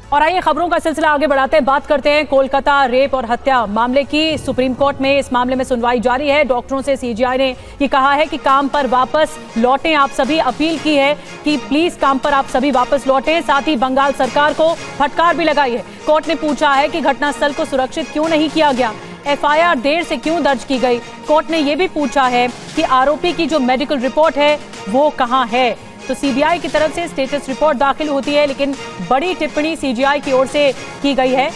और आइए खबरों का सिलसिला आगे बढ़ाते हैं, बात करते हैं कोलकाता रेप और हत्या मामले की। सुप्रीम कोर्ट में इस मामले में सुनवाई जारी है। डॉक्टरों से सीजीआई ने ये कहा है कि काम पर वापस लौटें आप सभी, अपील की है कि प्लीज काम पर आप सभी वापस लौटें। साथ ही बंगाल सरकार को फटकार भी लगाई है। कोर्ट ने पूछा है कि घटनास्थल को सुरक्षित क्यों नहीं किया गया, एफआईआर देर से क्यों दर्ज की गई। कोर्ट ने यह भी पूछा है कि आरोपी की जो मेडिकल रिपोर्ट है वो कहां है। तो सीबीआई की तरफ से स्टेटस रिपोर्ट दाखिल होती है, लेकिन बड़ी टिप्पणी सीजीआई की ओर से की गई है।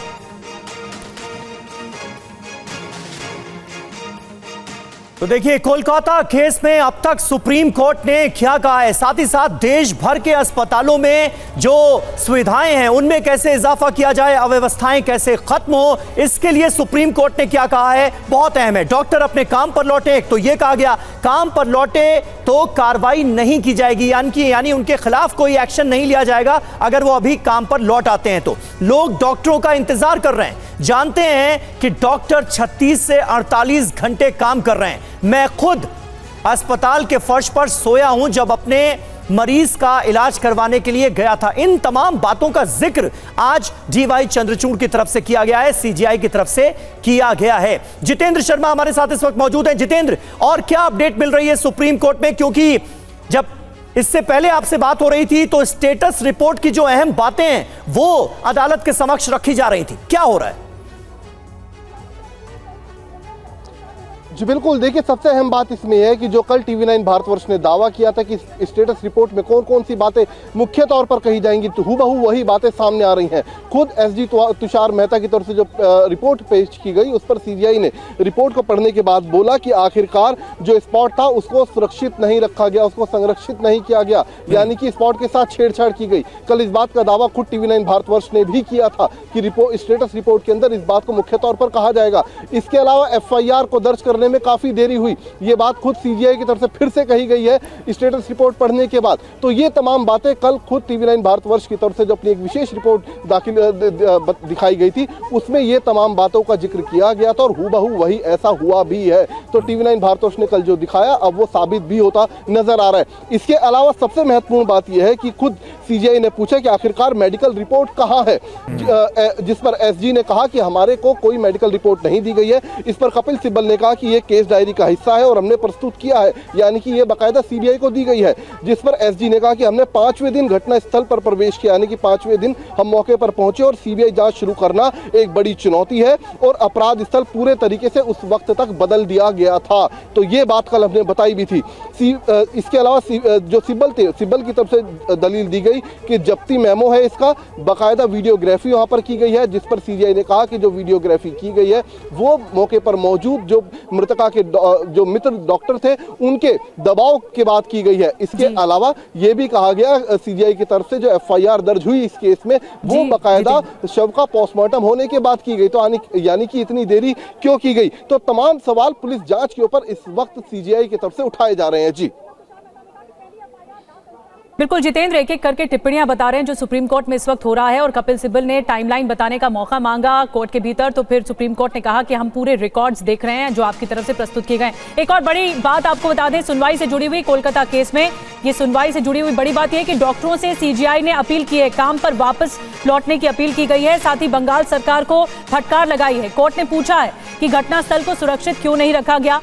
तो देखिए, कोलकाता केस में अब तक सुप्रीम कोर्ट ने क्या कहा है, साथ ही साथ देश भर के अस्पतालों में जो सुविधाएं हैं उनमें कैसे इजाफा किया जाए, अव्यवस्थाएं कैसे खत्म हो, इसके लिए सुप्रीम कोर्ट ने क्या कहा है, बहुत अहम है। डॉक्टर अपने काम पर लौटे, एक तो यह कहा गया काम पर लौटे तो कार्रवाई नहीं की जाएगी, यानी उनके खिलाफ कोई एक्शन नहीं लिया जाएगा अगर वो अभी काम पर लौट आते हैं। तो लोग डॉक्टरों का इंतजार कर रहे हैं। जानते हैं कि डॉक्टर 36 से 48 घंटे काम कर रहे हैं। मैं खुद अस्पताल के फर्श पर सोया हूं जब अपने मरीज का इलाज करवाने के लिए गया था। इन तमाम बातों का जिक्र आज डीवाई चंद्रचूड़ की तरफ से किया गया है, सीजीआई की तरफ से किया गया है। जितेंद्र शर्मा हमारे साथ इस वक्त मौजूद हैं। जितेंद्र, और क्या अपडेट मिल रही है सुप्रीम कोर्ट में, क्योंकि जब इससे पहले आपसे बात हो रही थी तो स्टेटस रिपोर्ट की जो अहम बातें हैं वो अदालत के समक्ष रखी जा रही थी, क्या हो रहा है? जी बिल्कुल, देखिए सबसे अहम बात इसमें है कि जो कल टीवी9 भारतवर्ष ने दावा किया था कि स्टेटस रिपोर्ट में कौन कौन सी बातें मुख्य तौर पर कही जाएंगी, तो हूबहू वही बातें सामने आ रही हैं। खुद एसजी तुषार मेहता की तरफ से जो रिपोर्ट पेश की गई उस पर सीजीआई ने रिपोर्ट को पढ़ने के बाद बोला कि आखिरकार जो स्पॉट था उसको सुरक्षित नहीं रखा गया, उसको संरक्षित नहीं किया गया, यानी कि स्पॉट के साथ छेड़छाड़ की गई। कल इस बात का दावा खुद टीवी9 भारतवर्ष ने भी किया था कि स्टेटस रिपोर्ट के अंदर इस बात को मुख्य तौर पर कहा जाएगा। इसके अलावा एफआईआर को दर्ज करने में काफी देरी हुई, ये बात खुद सीजीआई की तरफ से फिर से कही गई है स्टेटस रिपोर्ट पढ़ने के बाद। तो ये तमाम बातें कल खुद टीवी9 भारतवर्ष की तरफ से जो अपनी एक विशेष रिपोर्ट दिखाई गई थी उसमें ये तमाम बातों का जिक्र किया गया था और हूबहू वही ऐसा हुआ भी है। तो टीवी9 भारतवर्ष ने कल जो दिखाया अब वो साबित भी होता नजर आ रहा है। इसके अलावा सबसे महत्वपूर्ण बात यह है कि खुद सीजीआई ने पूछा कि आखिरकार मेडिकल रिपोर्ट कहां है, जिस पर एसजी ने कहा कि हमारे को कोई मेडिकल रिपोर्ट नहीं दी गई है। इस पर कपिल सिब्बल ने कहा कि ये केस डायरी का हिस्सा है और हमने प्रस्तुत किया है, यानी कि ये बाकायदा सीबीआई को दी गई है। जिस पर एसजी ने कहा कि हमने 5वें दिन घटना स्थल पर प्रवेश किया, यानी कि 5वें दिन हम मौके पर पहुंचे और सीबीआई जांच शुरू करना एक बड़ी चुनौती है और अपराध स्थल पूरे तरीके से उस वक्त तक बदल दिया गया था। तो ये बात कल हमने बताई भी थी। इसके अलावा जो सिब्बल की तरफ से दलील दी गई कि जब्ती मेमो है, इसका बाकायदा वीडियोग्राफी वहां पर की गई है, जिस पर सीबीआई ने कहा कि जो वीडियोग्राफी की गई है वो मौके पर मौजूद जो मृतका के जो मित्र डॉक्टर थे उनके दबाव के बाद की गई है। इसके अलावा यह भी कहा गया सीबीआई की तरफ से जो एफआईआर दर्ज हुई इस केस में वो बाकायदा शव का पोस्टमार्टम होने के बाद की गई। तो यानी कि इतनी देरी क्यों की गई? तो तमाम सवाल पुलिस जांच के ऊपर इस वक्त सीजीआई की तरफ से उठाए जा रहे हैं। जी बिल्कुल जितेंद्र, एक एक करके टिप्पणियां बता रहे हैं जो सुप्रीम कोर्ट में इस वक्त हो रहा है और कपिल सिब्बल ने टाइमलाइन बताने का मौका मांगा कोर्ट के भीतर, तो फिर सुप्रीम कोर्ट ने कहा कि हम पूरे रिकॉर्ड्स देख रहे हैं जो आपकी तरफ से प्रस्तुत किए गए। एक और बड़ी बात आपको बता दें, सुनवाई से जुड़ी हुई कोलकाता केस में ये सुनवाई से जुड़ी हुई बड़ी बात यह कि डॉक्टरों से सीजीआई ने अपील की है, काम पर वापस लौटने की अपील की गई है। साथ ही बंगाल सरकार को फटकार लगाई है। कोर्ट ने पूछा है कि घटनास्थल को सुरक्षित क्यों नहीं रखा गया,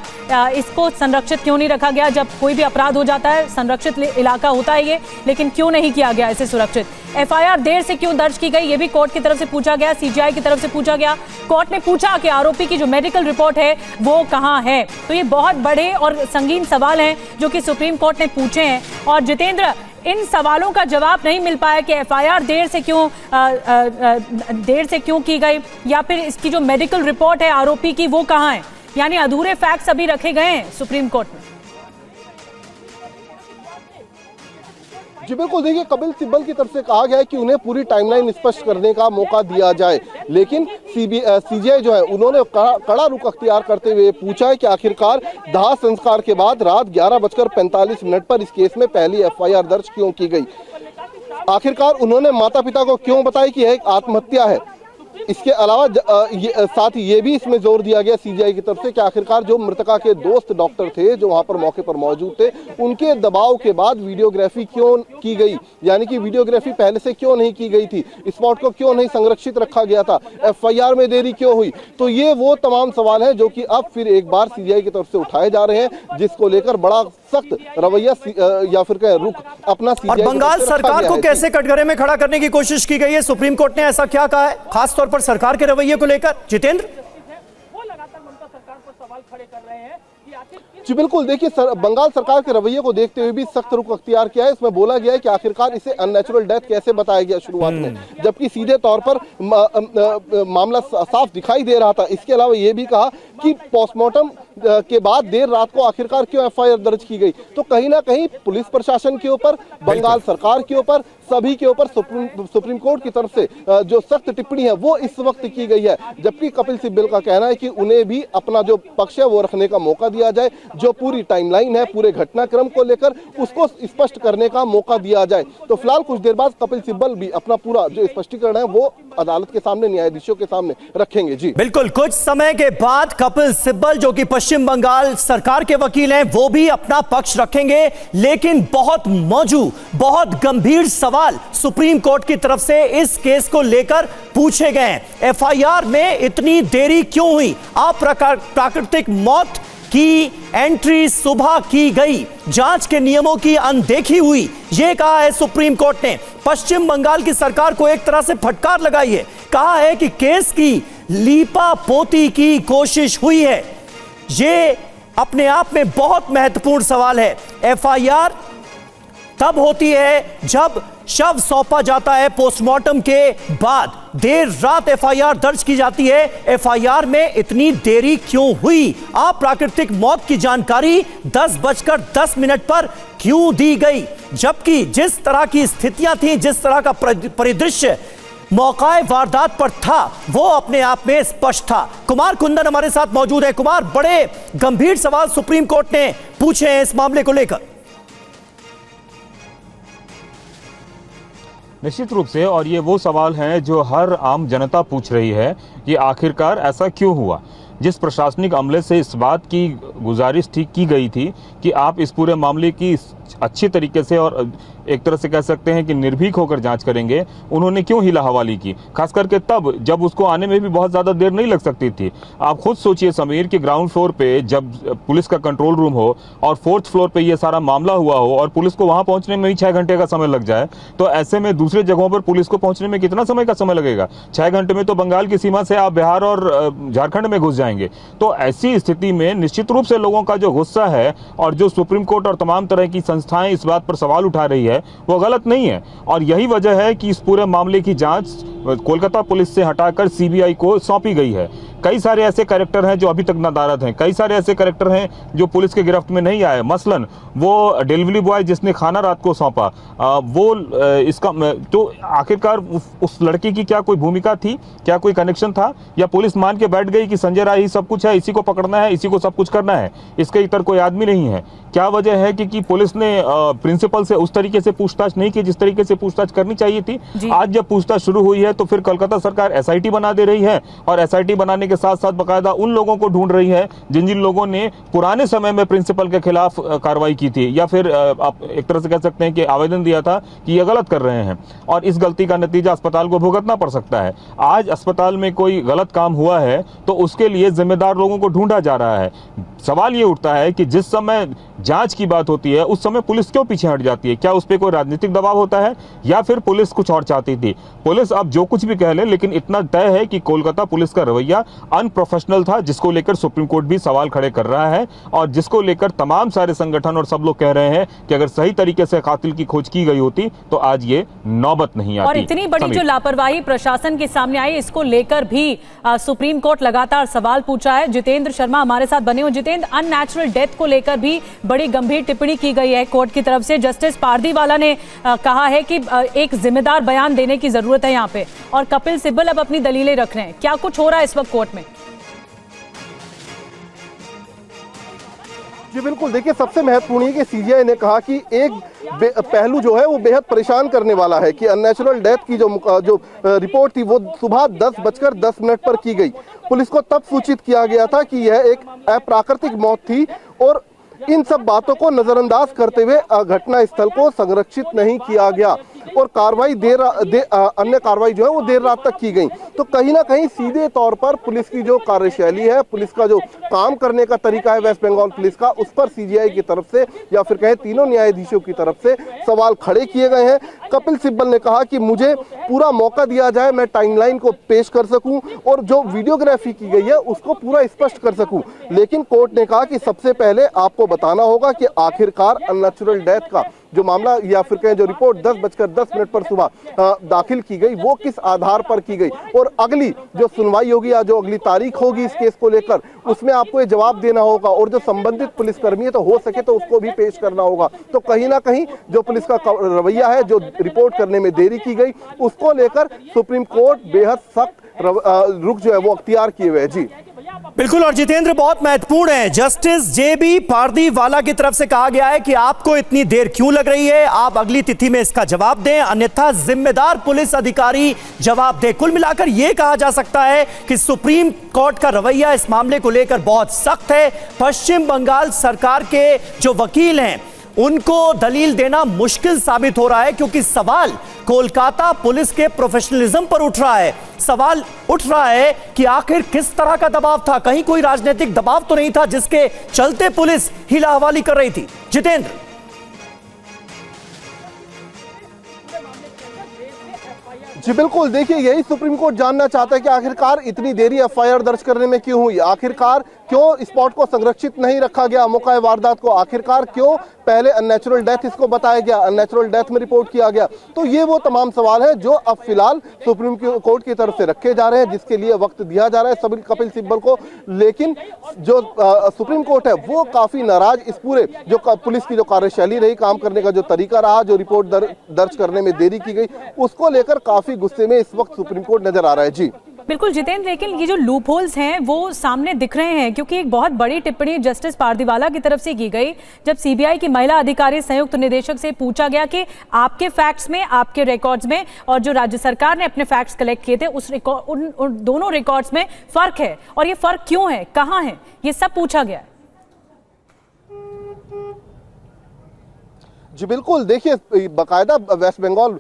इसको संरक्षित क्यों नहीं रखा गया। जब कोई भी अपराध हो जाता है संरक्षित इलाका होता है ये, लेकिन क्यों नहीं किया गया इसे सुरक्षित। एफआईआर देर से क्यों दर्ज की गई, ये भी कोर्ट की तरफ से पूछा गया, सीजीआई की तरफ से पूछा गया। कोर्ट ने पूछा कि आरोपी की जो मेडिकल रिपोर्ट है वो कहां है। तो ये बहुत बड़े और संगीन सवाल हैं जो कि सुप्रीम कोर्ट ने पूछे हैं। और जितेंद्र, इन सवालों का जवाब नहीं मिल पाया कि एफआईआर देर से क्यों की गई, या फिर इसकी जो मेडिकल रिपोर्ट है आरोपी की वो कहां है। यानी अधूरे फैक्ट्स अभी रखे गए हैं सुप्रीम कोर्ट में। जी बिल्कुल, देखिए कपिल सिब्बल की तरफ से कहा गया है कि उन्हें पूरी टाइमलाइन स्पष्ट करने का मौका दिया जाए, लेकिन सीजीआई जो है उन्होंने कड़ा रुख अख्तियार करते हुए पूछा है कि आखिरकार दाह संस्कार के बाद रात 11:45 पर इस केस में पहली एफआईआर दर्ज क्यों की गई। आखिरकार उन्होंने माता पिता को क्यों बताया कि यह एक आत्महत्या है। इसके अलावा साथ ही ये भी इसमें जोर दिया गया सीबीआई की तरफ से कि आखिरकार जो मृतका के दोस्त डॉक्टर थे जो वहां पर मौके पर मौजूद थे, उनके दबाव के बाद वीडियोग्राफी क्यों की गई, यानी कि वीडियोग्राफी पहले से क्यों नहीं की गई थी, स्पॉट को क्यों नहीं संरक्षित रखा गया था, एफआईआर में देरी क्यों हुई। तो ये वो तमाम सवाल हैं जो कि अब फिर एक बार सीबीआई की तरफ से उठाए जा रहे हैं, जिसको लेकर बड़ा सख्त रवैया या फिर कहें रुख अपना और बंगाल सरकार को कैसे कटघरे में खड़ा करने की कोशिश की गई है, सुप्रीम कोर्ट ने ऐसा क्या कहा है खासतौर पर सरकार के रवैये को लेकर? जितेंद्र, वो लगातार ममता सरकार पर सवाल खड़े कर रहे हैं कि आखिर जी बिल्कुल, देखिए बंगाल सरकार के रवैये को देखते हुए भी सख्त रुख अख्तियार किया है। इसमें बोला गया है कि आखिरकार इसे अननेचुरल डेथ कैसे बताया गया शुरुआत में, जबकि सीधे तौर पर मामला साफ दिखाई दे रहा था। इसके अलावा ये भी कहा कि पोस्टमार्टम के बाद देर रात को आखिरकार क्यों एफआईआर दर्ज की गई। तो कहीं ना कहीं पुलिस प्रशासन के ऊपर, बंगाल सरकार के ऊपर, सभी के ऊपर सुप्रीम कोर्ट की तरफ से जो सख्त टिप्पणी है वो इस वक्त की गई है। जबकि कपिल सिब्बल का कहना है कि उन्हें भी अपना जो पक्ष है वो रखने का मौका दिया जाए, जो पूरी टाइमलाइन है पूरे घटनाक्रम को लेकर उसको स्पष्ट करने का मौका दिया जाए। तो फिलहाल कुछ देर बाद कपिल सिब्बल भी अपना पूरा जो स्पष्टीकरण है वो अदालत के सामने, न्यायाधीशों के सामने रखेंगे। जी बिल्कुल, कुछ समय के बाद कपिल सिब्बल जो कि पश्चिम बंगाल सरकार के वकील हैं वो भी अपना पक्ष रखेंगे, लेकिन बहुत मौजूद, बहुत गंभीर सवाल सुप्रीम कोर्ट की तरफ से इस केस को लेकर पूछे गए हैं। एफआईआर में इतनी देरी क्यों हुई? प्राकृतिक मौत की एंट्री सुबह की गई, जांच के नियमों की अनदेखी हुई, यह कहा है सुप्रीम कोर्ट ने। पश्चिम बंगाल की सरकार को एक तरह से फटकार लगाई है, कहा है कि केस की लीपापोती की कोशिश हुई है। यह अपने आप में बहुत महत्वपूर्ण सवाल है। एफआईआर तब होती है जब शव सौंपा जाता है पोस्टमार्टम के बाद, देर रात एफआईआर दर्ज की जाती है। एफआईआर में इतनी देरी क्यों हुई? अप्राकृतिक मौत की जानकारी 10:10 पर क्यों दी गई? जबकि जिस तरह की स्थितियां थी, जिस तरह का परिदृश्य मौका वारदात पर था वो अपने आप में स्पष्ट था। कुमार कुंदन हमारे साथ मौजूद है। कुमार, बड़े गंभीर सवाल सुप्रीम कोर्ट ने पूछे हैं इस मामले को लेकर। निश्चित रूप से, और ये वो सवाल हैं जो हर आम जनता पूछ रही है कि आखिरकार ऐसा क्यों हुआ। जिस प्रशासनिक अमले से इस बात की गुजारिश की गई थी कि आप इस पूरे मामले की अच्छी तरीके से और एक तरह से कह सकते हैं कि निर्भीक होकर जांच करेंगे, उन्होंने क्यों हिला हवाली की? खास करके तब जब उसको आने में भी बहुत ज़्यादा देर नहीं लग सकती थी। आप खुद सोचिए समीर कि ग्राउंड फ्लोर पे जब पुलिस का कंट्रोल रूम हो और 4th फ्लोर पे ये सारा मामला हुआ हो और पुलिस को वहाँ पहुँचने में ही 6 घंटे का समय लग जाए, तो ऐसे में दूसरे जगहों पर पुलिस को पहुँचने में कितना समय का समय लगेगा? 6 घंटे में तो बंगाल की सीमा से आप बिहार और झारखंड में घुस जाएंगे। तो ऐसी स्थिति में निश्चित रूप से लोगों का जो गुस्सा है और जो सुप्रीम कोर्ट और तमाम तरह की संस्थाएं इस बात पर सवाल उठा रही है वो गलत नहीं है। और यही वजह है कि इस पूरे मामले की जांच कोलकाता पुलिस से हटाकर सीबीआई को सौंपी गई है। कई सारे ऐसे कैरेक्टर हैं जो अभी तक नादारद हैं, कई सारे ऐसे कैरेक्टर हैं जो पुलिस के गिरफ्त में नहीं आए। मसलन वो डिलीवरी बॉय जिसने खाना रात को सौंपा, वो इसका तो आखिरकार उस लड़की की क्या कोई भूमिका थी, क्या कोई कनेक्शन था, या पुलिस मान के बैठ गई कि संजय राय ही सब कुछ है, इसी को पकड़ना है, इसी को सब कुछ करना है, इसके इतर कोई आदमी नहीं है? क्या वजह है कि पुलिस ने प्रिंसिपल से उस तरीके से पूछताछ नहीं की जिस तरीके से पूछताछ करनी चाहिए थी? आज जब पूछताछ शुरू हुई है तो फिर कोलकाता सरकार एसआईटी बना दे रही है, और एसआईटी बनाने के साथ साथ बकायदा उन लोगों को ढूंढ रही है जिन जिन लोगों ने पुराने समय में प्रिंसिपल के खिलाफ कार्रवाई की थी, या फिर आप एक तरह से कह सकते हैं कि आवेदन दिया था कि ये गलत कर रहे हैं, और इस गलती का नतीजा अस्पताल को भुगतना पड़ सकता है। आज अस्पताल में कोई गलत काम हुआ है तो उसके लिए जिम्मेदार लोगों को ढूंढा जा रहा है। सवाल ये उठता है कि जिस समय जांच की बात होती है उस समय पुलिस क्यों पीछे हट जाती है? क्या उस पर कोई राजनीतिक दबाव होता है, या फिर पुलिस कुछ और चाहती थी? पुलिस अब जो कुछ भी कह ले, लेकिन इतना तय है कि कोलकाता पुलिस का रवैया अनप्रोफेशनल था, जिसको लेकर सुप्रीम कोर्ट भी सवाल खड़े कर रहा है, और जिसको लेकर तमाम सारे संगठन और सब लोग कह रहे हैं कि अगर सही तरीके से कातिल की खोज की गई होती तो आज ये नौबत नहीं आती। और इतनी बड़ी जो लापरवाही प्रशासन के सामने आई, इसको लेकर भी सुप्रीम कोर्ट लगातार सवाल पूछा है। जितेंद्र शर्मा हमारे साथ बने हो। जितेंद्र, अननेचुरल डेथ को लेकर भी बड़ी गंभीर टिप्पणी की गई है कोर्ट की तरफ से। जस्टिस पारदीवाला ने कहा है कि एक जिम्मेदार बयान देने की जरूरत है यहाँ पे, और कपिल सिब्बल अब अपनी दलीलें रख रहे हैं। क्या कुछ हो रहा है इस वक्त कोर्ट में? जी बिल्कुल, देखिए सबसे महत्वपूर्ण है कि सीजीआई ने कहा कि एक पहलू जो है वो बेहद परेशान करने वाला है कि अननेचुरल डेथ की जो रिपोर्ट थी वो सुबह 10:10 पर की गई। पुलिस को तब सूचित किया गया था कि यह एक अप्राकृतिक मौत थी और इन सब बातों को नजरअंदाज करते हुए घटना स्थल को संरक्षित नहीं किया गया और कार्रवाई अन्य कार्रवाई जो है वो देर रात तक की गई। तो कहीं ना कहीं सीधे तौर पर पुलिस की जो कार्यशैली है, पुलिस का जो काम करने का तरीका है वेस्ट बंगाल पुलिस का, उस पर सीजीआई की तरफ से या फिर कहें तीनों न्यायाधीशों की तरफ से सवाल खड़े किए गए हैं। कपिल सिब्बल ने कहा कि मुझे पूरा मौका दिया जाए, मैं टाइमलाइन को पेश कर सकूं और जो वीडियोग्राफी की गई है उसको पूरा स्पष्ट कर सकूं। लेकिन कोर्ट ने कहा कि सबसे पहले आपको बताना होगा कि आखिरकार अननेचुरल डेथ का जो मामला या फिर कहें जो रिपोर्ट 10:10 पर सुबह दाखिल की गई वो किस आधार पर की गई और अगली जो सुनवाई होगी या जो अगली तारीख होगी इस केस को लेकर उसमें आपको ये जवाब देना होगा और जो संबंधित पुलिसकर्मी है तो हो सके तो उसको भी पेश करना होगा। तो कहीं ना कहीं जो पुलिस का रवैया है, जो रिपोर्ट करने में देरी की गई, उसको लेकर सुप्रीम कोर्ट बेहद सख्त रुख जो है वो अख्तियार किए हुए है। जी बिल्कुल, और जितेंद्र बहुत महत्वपूर्ण है, जस्टिस जेबी पारदीवाला की तरफ से कहा गया है कि आपको इतनी देर क्यों लग रही है, आप अगली तिथि में इसका जवाब दें, अन्यथा जिम्मेदार पुलिस अधिकारी जवाब दे। कुल मिलाकर यह कहा जा सकता है कि सुप्रीम कोर्ट का रवैया इस मामले को लेकर बहुत सख्त है। पश्चिम बंगाल सरकार के जो वकील हैं उनको दलील देना मुश्किल साबित हो रहा है क्योंकि सवाल कोलकाता पुलिस के प्रोफेशनलिज्म पर उठ रहा है। सवाल उठ रहा है कि आखिर किस तरह का दबाव था, कहीं कोई राजनीतिक दबाव तो नहीं था जिसके चलते पुलिस हिला हवाली कर रही थी। जितेंद्र, जी बिल्कुल, देखिए यही सुप्रीम कोर्ट जानना चाहता है कि आखिरकार इतनी देरी एफआईआर दर्ज करने में क्यों हुई, आखिरकार क्यों स्पॉट को संरक्षित नहीं रखा गया मौका वारदात को, आखिरकार क्यों पहले अननेचुरल डेथ इसको बताया गया, अननेचुरल डेथ में रिपोर्ट किया गया। तो ये वो तमाम सवाल है जो अब फिलहाल सुप्रीम कोर्ट की तरफ से रखे जा रहे हैं, जिसके लिए वक्त दिया जा रहा है सभी कपिल सिब्बल को। लेकिन जो सुप्रीम कोर्ट है वो काफी नाराज इस पूरे जो पुलिस की जो कार्यशैली रही, काम करने का जो तरीका रहा, जो रिपोर्ट दर्ज करने में देरी की गई, उसको लेकर काफी गुस्से में इस वक्त सुप्रीम कोर्ट नजर आ रहा है। जी बिल्कुल जितेंद्र, लेकिन ये जो लूप होल्स हैं वो सामने दिख रहे हैं क्योंकि एक बहुत बड़ी टिप्पणी जस्टिस पारदीवाला की तरफ से की गई जब सीबीआई की महिला अधिकारी संयुक्त निदेशक से पूछा गया कि आपके फैक्ट्स में, आपके रिकॉर्ड्स में और जो राज्य सरकार ने अपने फैक्ट्स कलेक्ट किए थे उन दोनों रिकॉर्ड्स में फर्क है और ये फर्क क्यों है, कहाँ है, ये सब पूछा गया है। जी बिल्कुल, देखिए बाकायदा वेस्ट बंगाल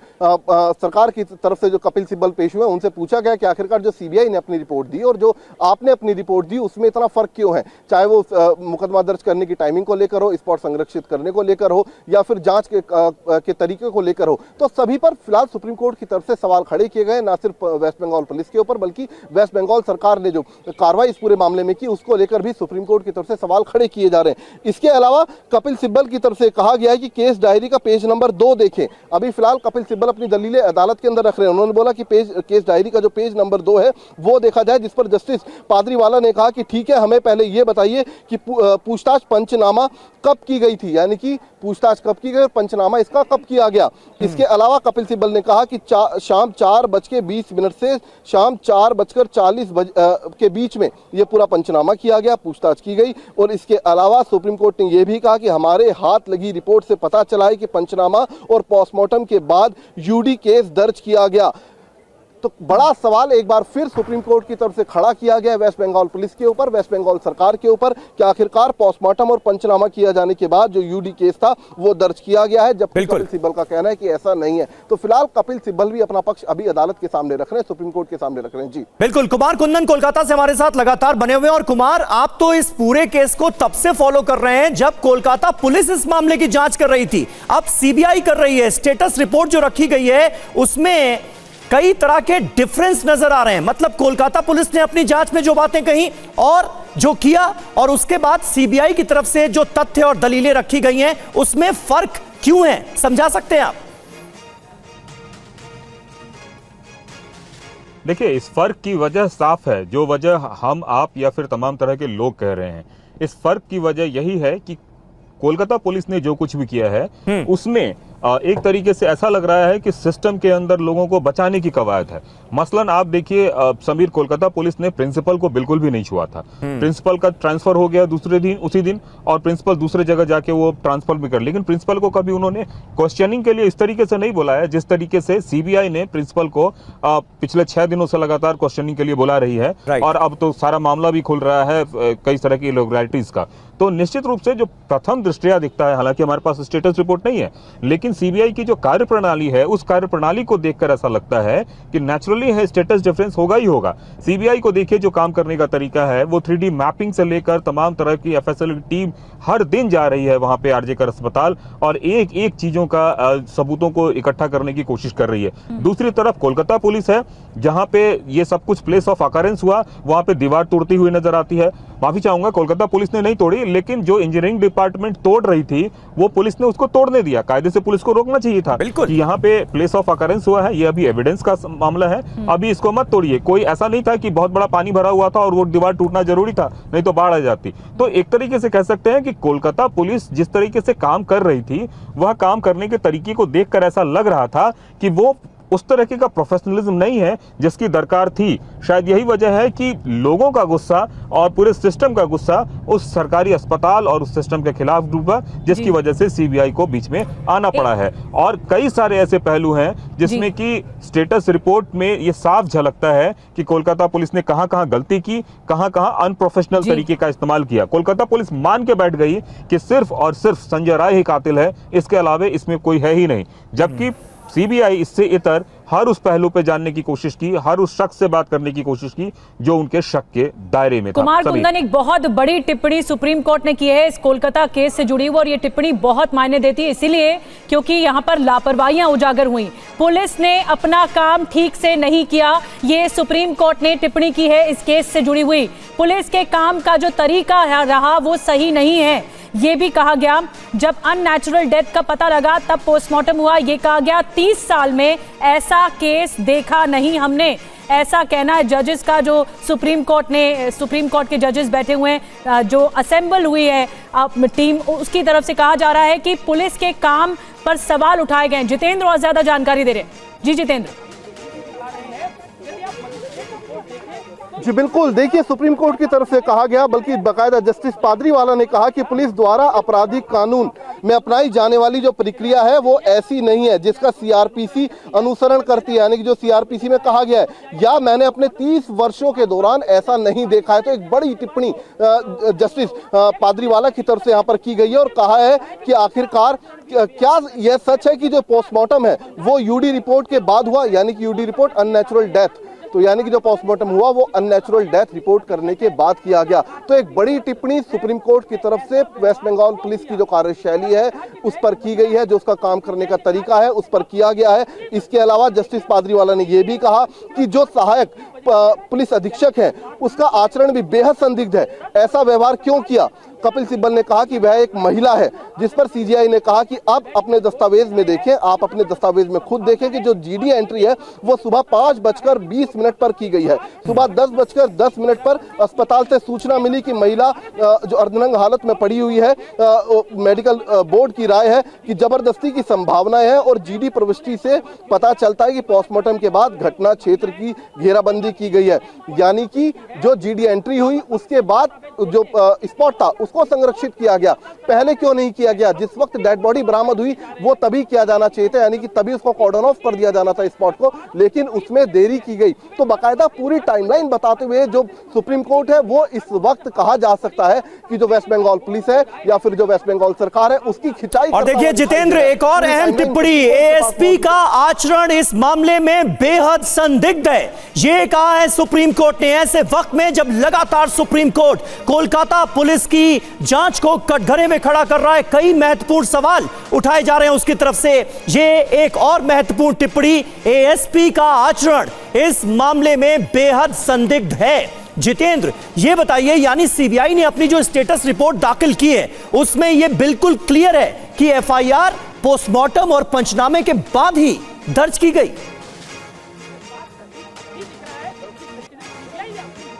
सरकार की तरफ से जो कपिल सिब्बल पेश हुए उनसे पूछा गया कि आखिरकार जो सीबीआई ने अपनी रिपोर्ट दी और जो आपने अपनी रिपोर्ट दी उसमें इतना फर्क क्यों है, चाहे वो मुकदमा दर्ज करने की टाइमिंग को लेकर हो, स्पॉट संरक्षित करने को लेकर हो या फिर जांच के तरीके को लेकर हो। तो सभी पर फिलहाल सुप्रीम कोर्ट की तरफ से सवाल खड़े किए गए, ना सिर्फ वेस्ट बंगाल पुलिस के ऊपर बल्कि वेस्ट बंगाल सरकार ने जो कार्रवाई इस पूरे मामले में की उसको लेकर भी सुप्रीम कोर्ट की तरफ से सवाल खड़े किए जा रहे हैं। इसके अलावा कपिल सिब्बल की तरफ से कहा गया है कि केस डायरी का पेज नंबर 2 देखें। अभी फिलहाल कपिल सिब्बल अपनी दलीलें अदालत के अंदर रख रहे हैं। उन्होंने बोला कि केस डायरी का जो पेज नंबर 2 है वो देखा जाए, जिस पर जस्टिस पादरीवाला ने कहा कि ठीक है, हमें पहले ये बताइए कि पूछताछ पंचनामा कब की गई थी, यानी कि पूछताछ कब की गई और पंचनामा इसका कब किया गया। इसके अलावा कपिल सिब्बल ने कहा कि शाम 4:20 से शाम 4:40 के बीच में ये पूरा पंचनामा किया गया, पूछताछ की गई। और इसके अलावा सुप्रीम कोर्ट ने यह भी कहा कि हमारे हाथ लगी रिपोर्ट से पता चला है कि पंचनामा और पोस्टमार्टम के बाद यूडी केस दर्ज किया गया। तो बड़ा सवाल एक बार फिर सुप्रीम कोर्ट की तरफ से खड़ा किया गया वेस्ट बंगाल पुलिस के ऊपर, वेस्ट बंगाल सरकार के ऊपर कि आखिरकार पोस्टमार्टम और पंचनामा किया जाने के बाद जो यूडी केस था वो दर्ज किया गया है, जबकि कपिल सिब्बल का कहना है कि ऐसा नहीं है। तो फिलहाल कपिल सिब्बल भी अपना पक्ष अभी अदालत के सामने रख रहे हैं, सुप्रीम कोर्ट के सामने रख रहे हैं। जी बिल्कुल, कुमार कुंदन कोलकाता से हमारे साथ लगातार बने हुए हैं। और कुमार, आप तो इस पूरे केस को तब से फॉलो कर रहे हैं जब कोलकाता पुलिस इस मामले की जांच कर रही थी, अब सीबीआई कर रही है। स्टेटस रिपोर्ट जो रखी गई है उसमें कई तरह के डिफरेंस नजर आ रहे हैं। मतलब कोलकाता पुलिस ने अपनी जांच में जो बातें कही और जो किया और उसके बाद सीबीआई की तरफ से जो तथ्य और दलीलें रखी गई हैं उसमें फर्क क्यों है, समझा सकते हैं आप? देखिए, इस फर्क की वजह साफ है, जो वजह हम, आप या फिर तमाम तरह के लोग कह रहे हैं। इस फर्क की वजह यही है कि कोलकाता पुलिस ने जो कुछ भी किया है उसमें एक तरीके से ऐसा लग रहा है कि सिस्टम के अंदर लोगों को बचाने की कवायद है। मसलन आप देखिए, समीर, कोलकाता पुलिस ने प्रिंसिपल को बिल्कुल भी नहीं छुआ था। प्रिंसिपल का ट्रांसफर हो गया दूसरे दिन, उसी दिन, और प्रिंसिपल दूसरे जगह जाके वो ट्रांसफर भी कर, लेकिन प्रिंसिपल को कभी उन्होंने क्वेश्चनिंग के लिए इस तरीके से नहीं बुलाया जिस तरीके से सीबीआई ने प्रिंसिपल को पिछले 6 दिनों से लगातार क्वेश्चनिंग के लिए बुला रही है। और अब तो सारा मामला भी खुल रहा है कई तरह की इरेगुलरिटीज का। तो निश्चित रूप से जो प्रथम दृष्टया दिखता है, हालांकि हमारे पास स्टेटस रिपोर्ट नहीं है, लेकिन सीबीआई की जो कार्यप्रणाली है उस कार्यप्रणाली को देखकर ऐसा लगता है कि नेचुरली है स्टेटस डिफरेंस होगा ही होगा। सीबीआई को देखिए जो काम करने का तरीका है, वो 3D मैपिंग से लेकर तमाम तरह की एफएसएल की टीम हर दिन जा रही है वहां पे आरजे कर अस्पताल और एक एक चीजों का सबूतों को इकट्ठा करने की कोशिश कर रही है। दूसरी तरफ कोलकाता पुलिस है, जहां पे ये सब कुछ प्लेस ऑफ अकरेंस हुआ, वहां पे दीवार तोड़ती हुई नजर आती है। माफी चाहूंगा, कोलकाता पुलिस ने नहीं तोड़ी, लेकिन जो इंजीनियरिंग डिपार्टमेंट तोड़ रही थी वो पुलिस ने उसको तोड़ने दिया। कायदे से पुलिस को रोकना चाहिए था कि यहाँ पे प्लेस ऑफ अकरेंस हुआ है, ये अभी एविडेंस का मामला है, अभी इसको मत तोड़िए। कोई ऐसा नहीं था कि बहुत बड़ा पानी भरा हुआ था और वो दीवार टूटना जरूरी था, नहीं तो बाढ़ आ जाती। तो एक तरीके से कह सकते हैं कि कोलकाता पुलिस जिस तरीके से काम कर रही थी, वह काम करने के तरीके को देखकर ऐसा लग रहा था कि वो उस तरह का प्रोफेशनलिज्म नहीं है जिसकी दरकार थी। शायद यही वजह है कि लोगों का गुस्सा और पूरे सिस्टम का गुस्सा उस सरकारी अस्पताल और उस सिस्टम के खिलाफ डूबा, जिसकी वजह से सीबीआई को बीच में आना पड़ा है। और कई सारे ऐसे पहलू हैं जिसमें कि स्टेटस रिपोर्ट में ये साफ झलकता है कि कोलकाता पुलिस ने कहां-कहां गलती की, कहां-कहां अनप्रोफेशनल तरीके का इस्तेमाल किया। कोलकाता पुलिस मान के बैठ गई कि सिर्फ और सिर्फ संजय राय ही कातिल है, इसके अलावा इसमें कोई है ही नहीं। जबकि सीबीआई इससे इतर हर उस पहलू पे जानने की कोशिश की, हर उस शख्स से बात करने की कोशिश की जो उनके शक के दायरे में था। कुमार कुंदन, एक बहुत बड़ी टिप्पणी सुप्रीम कोर्ट ने की है इस कोलकाता केस से जुड़ी हुई, और ये टिप्पणी बहुत मायने देती है, इसीलिए क्योंकि यहाँ पर लापरवाहियां उजागर हुई, पुलिस ने अपना काम ठीक से नहीं किया। ये सुप्रीम कोर्ट ने टिप्पणी की है इस केस से जुड़ी हुई। पुलिस के काम का जो तरीका रहा वो सही नहीं है, ये भी कहा गया। जब अननेचुरल डेथ का पता लगा तब पोस्टमार्टम हुआ, ये कहा गया 30 साल में ऐसा केस देखा नहीं हमने, ऐसा कहना है जजेस का। जो सुप्रीम कोर्ट के जजेस बैठे हुए हैं, जो असेंबल हुई है टीम, उसकी तरफ से कहा जा रहा है कि पुलिस के काम पर सवाल उठाए गए। जितेंद्र और ज्यादा जानकारी दे रहे हैं। जी जितेंद्र। जी बिल्कुल, देखिए सुप्रीम कोर्ट की तरफ से कहा गया, बल्कि बाकायदा जस्टिस पादरीवाला ने कहा कि पुलिस द्वारा आपराधिक कानून में अपनाई जाने वाली जो प्रक्रिया है वो ऐसी नहीं है जिसका सीआरपीसी अनुसरण करती है, यानी कि जो सीआरपीसी में कहा गया है, या मैंने अपने 30 वर्षों के दौरान ऐसा नहीं देखा है। तो एक बड़ी टिप्पणी जस्टिस पादरीवाला की तरफ से यहाँ पर की गई है और कहा है कि आखिरकार क्या यह सच है कि जो पोस्टमार्टम है वो यूडी रिपोर्ट के बाद हुआ, यानी कि यूडी रिपोर्ट अननेचुरल डेथ, तो यानी कि जो पोस्टमार्टम हुआ वो अननेचुरल डेथ रिपोर्ट करने के बाद किया गया। तो एक बड़ी टिप्पणी सुप्रीम कोर्ट की तरफ से वेस्ट बंगाल पुलिस की जो कार्यशैली है उस पर की गई है, जो उसका काम करने का तरीका है उस पर किया गया है। इसके अलावा जस्टिस पादरीवाला ने यह भी कहा कि जो सहायक पुलिस अधीक्षक है उसका आचरण भी बेहद संदिग्ध है, ऐसा व्यवहार क्यों किया। कपिल सिब्बल ने कहा कि वह एक महिला है, जिस पर सीजीआई ने कहा कि आप अपने दस्तावेज में देखें, आप अपने दस्तावेज में खुद देखें कि जो जीडी एंट्री है वो सुबह 5:20 पर की गई है। सुबह 10:10 पर अस्पताल से सूचना मिली कि महिला जो अर्धनंग हालत में पड़ी हुई है, मेडिकल बोर्ड की राय है कि जबरदस्ती की संभावना है, और जीडी प्रविष्टि से पता चलता है कि पोस्टमार्टम के बाद घटना क्षेत्र की घेराबंदी की गई है, यानी कि जो जीडी एंट्री हुई उसके बाद जो स्पॉट था उसको संरक्षित किया गया। पहले क्यों नहीं किया गया? जिस वक्त डेड बॉडी बरामद हुई वो तभी किया जाना चाहिए था, यानी कि तभी उसको कॉर्डन ऑफ कर दिया जाना था स्पॉट को, लेकिन उसमें देरी की गई। तो बाकायदा पूरी टाइमलाइन बताते हुए जो सुप्रीम कोर्ट है वो इस वक्त कहा जा सकता है कि जो वेस्ट बंगाल पुलिस है या फिर जो वेस्ट बंगाल सरकार है उसकी खिंचाई। और देखिए जितेंद्र, एक और अहम टिप्पणी, एएसपी का आचरण इस मामले में बेहद संदिग्ध है, ये कहा है सुप्रीम कोर्ट ने। ऐसे वक्त में जब लगातार सुप्रीम कोर्ट कोलकाता पुलिस की जांच को कटघरे में खड़ा कर रहा है, कई महत्वपूर्ण सवाल उठाए जा रहे हैं उसकी तरफ से। ये एक और महत्वपूर्ण टिप्पणी, एएसपी का आचरण इस मामले में बेहद संदिग्ध है। जितेंद्र, ये बताइए, यानी सीबीआई ने अपनी जो स्टेटस रिपोर्ट दाखिल की है उसमें यह बिल्कुल क्लियर है कि एफआईआर पोस्टमार्टम और पंचनामे के बाद ही दर्ज की गई।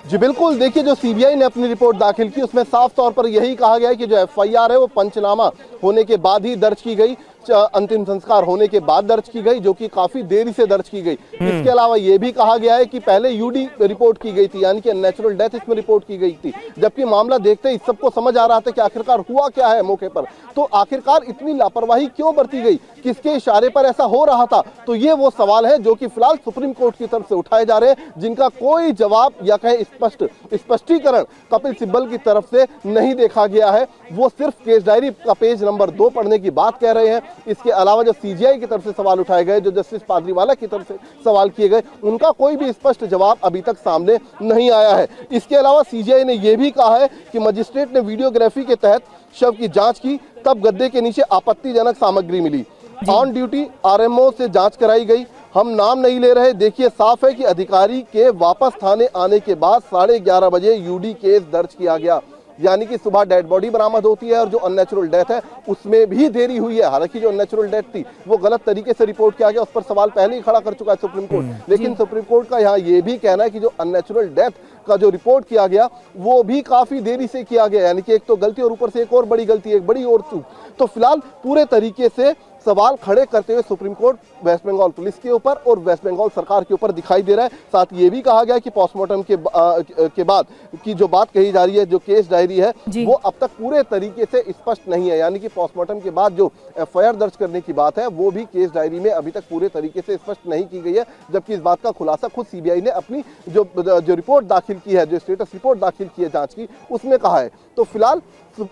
जी बिल्कुल, देखिए जो सीबीआई ने अपनी रिपोर्ट दाखिल की उसमें साफ तौर पर यही कहा गया है कि जो एफआईआर है वो पंचनामा होने के बाद ही दर्ज की गई। अंतिम संस्कार होने के बाद दर्ज की गई, जो कि काफी देरी से दर्ज की गई। इसके अलावा यह भी कहा गया है कि पहले यूडी रिपोर्ट की गई थी, यानी कि अननेचुरल डेथ इसमें रिपोर्ट की गई थी, जबकि मामला देखते ही सबको समझ आ रहा था कि आखिरकार हुआ क्या है मौके पर। तो आखिरकार इतनी लापरवाही क्यों बरती गई, किसके इशारे पर ऐसा हो रहा था? तो ये वो सवाल है जो कि फिलहाल सुप्रीम कोर्ट की तरफ से उठाए जा रहे हैं, जिनका कोई जवाब या कहें स्पष्टीकरण कपिल सिब्बल की तरफ से नहीं देखा गया है। वो सिर्फ केस डायरी का पेज नंबर 2 पढ़ने की बात कह रहे हैं। इसके अलावा जो सीजीआई की तरफ से सवाल उठाए गए, जो जस्टिस पाद्रीवाला की तरफ से सवाल किए गए, उनका कोई भी स्पष्ट जवाब अभी तक सामने नहीं आया है। इसके अलावा सीजीआई ने यह भी कहा है कि मजिस्ट्रेट ने वीडियोग्राफी के तहत शव की जांच की, तब गद्दे के नीचे आपत्तिजनक सामग्री मिली। ऑन ड्यूटी आरएमओ से जांच कराई गई। हम नाम नहीं ले रहे, देखिए साफ है कि अधिकारी के वापस थाने आने के बाद 11:30 बजे यूडी केस दर्ज किया गया, यानी कि सुबह डेड बॉडी बरामद होती है और जो अननेचुरल डेथ है उसमें भी देरी हुई है। हालांकि जो अननेचुरल डेथ थी वो गलत तरीके से रिपोर्ट किया गया, उस पर सवाल पहले ही खड़ा कर चुका है सुप्रीम कोर्ट। लेकिन सुप्रीम कोर्ट का यहाँ ये भी कहना है कि जो अननेचुरल डेथ का जो रिपोर्ट किया गया वो भी काफी देरी से किया गया, यानी कि एक तो गलती और ऊपर से एक और बड़ी गलती, एक बड़ी और चूक। तो फिलहाल पूरे तरीके से सवाल खड़े करते हुए supreme court West Bengal police के ऊपर और वेस्ट बंगाल सरकार के ऊपर दिखाई दे रहा है। साथ ये भी कहा गया कि पोस्टमार्टम के बाद की जो बात कही जा रही है, जो केस डायरी है, वो अब तक पूरे तरीके से स्पष्ट नहीं है, यानी कि पोस्टमार्टम के बाद जो एफआईआर दर्ज करने की बात है वो भी केस डायरी में अभी तक पूरे तरीके से स्पष्ट नहीं की गई है। जबकि इस बात का खुलासा खुद सीबीआई ने अपनी जो रिपोर्ट दाखिल की है, जो स्टेटस रिपोर्ट दाखिल की है जांच की, उसमें कहा है। तो फिलहाल